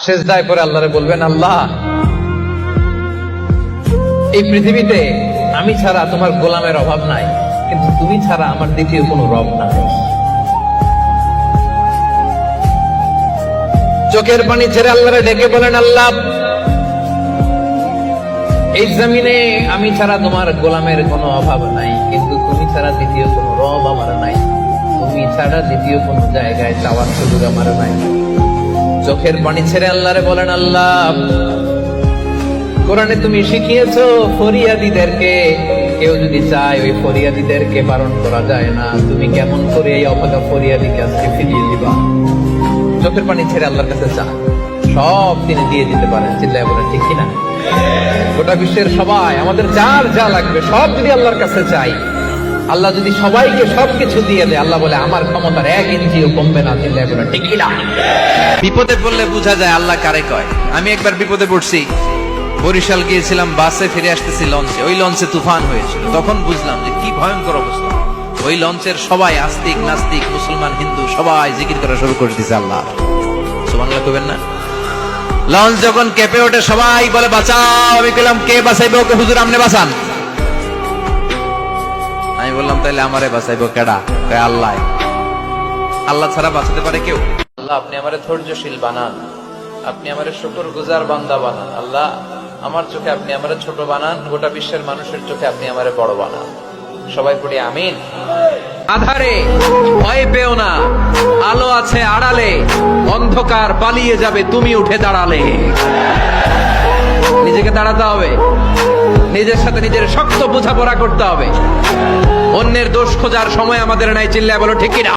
সেজদায় পরে আল্লাহরে বলবেন, আল্লাহ এই পৃথিবীতে আমি ছাড়া তোমার গোলামের অভাব নাই, কিন্তু তুমি ছাড়া আমার দ্বিতীয় কোনো রব নাই। চোখের পানি ছেড়ে আল্লাহরে ডেকে বলেন, আল্লাহ এই জমিনে আমি ছাড়া তোমার গোলামের কোনো অভাব নাই, কিন্তু তুমি ছাড়া দ্বিতীয় কোনো রব আমার নাই, তুমি ছাড়া দ্বিতীয় কোনো জায়গায় চাওয়ার সুযোগ আমার নাই। চোখের পানি ছেড়ে আল্লাহরে বলেন, আল্লাহ কোরআনে তুমি শিখিয়েছো ফরিয়াদীদেরকে কেউ যদি চায় ওই ফরিয়াদীদেরকে বারণ করা যায় না, তুমি কেমন করে এই অভাগা ফরিয়াদীকে আজকে ফিরিয়ে দিবা। চোখের পানি ছেড়ে আল্লাহর কাছে চান, সব তিনি দিয়ে দিতে পারেন। চিল্লায় বলেন ঠিক কিনা? গোটা বিশ্বের সবাই আমাদের যার যা লাগবে সব যদি আল্লাহর কাছে চাই, আল্লাহ যদি সবাইকে সবকিছু দিয়ে দেয়, আল্লাহ বলে আমার ক্ষমতার 1 ইঞ্চিও কমবে না। চিল্লায় বলেন ঠিক কিনা? বিপদে পড়লে বোঝা যায় আল্লাহ কারে কয়। আমি একবার বিপদে পড়ছি, বরিশাল গিয়েছিলাম, বাসে ফিরে আসতেছি লঞ্চে, ওই লঞ্চে তুফান হয়েছিল। তখন বুঝলাম যে কি ভয়ঙ্কর অবস্থা। ওই লঞ্চের সবাই আস্তিক নাস্তিক মুসলমান হিন্দু সবাই জিকির করা শুরু করে দিছে আল্লাহ। সুবহানাল্লাহ কইবেন না? লঞ্চ যখন কেঁপে ওঠে সবাই বলে বাঁচাও। আমি বললাম কে বাঁচাইবে? ওকে হুজুর আপনি বাঁচান। আমি বললাম তাইলে আমারে বাঁচাইবো কেডা? আল্লাহ। আল্লাহ ছাড়া বাঁচাতে পারে কেউ? আল্লাহ আপনি আমারে ধৈর্যশীল বানান, আপনি আমারে শুকরগুজার বান্দা বানান। আল্লাহ আমার চোখে আপনি আমারে ছোট বানান, গোটা বিশ্বের মানুষের চোখে আপনি আমারে বড় বানান। সবাই পড়ি আমিন। আধারে ভয় পেও না, আলো আছে আড়ালে, অন্ধকার পালিয়ে যাবে তুমি উঠে দাঁড়ালে। নিজেকে দাঁড়াতে হবে, নিজের সাথে নিজের শক্ত বোঝাপড়া করতে হবে। অন্যের দোষ খোঁজার সময় আমাদের নাই। চিল্লায় বলো ঠিক কিনা?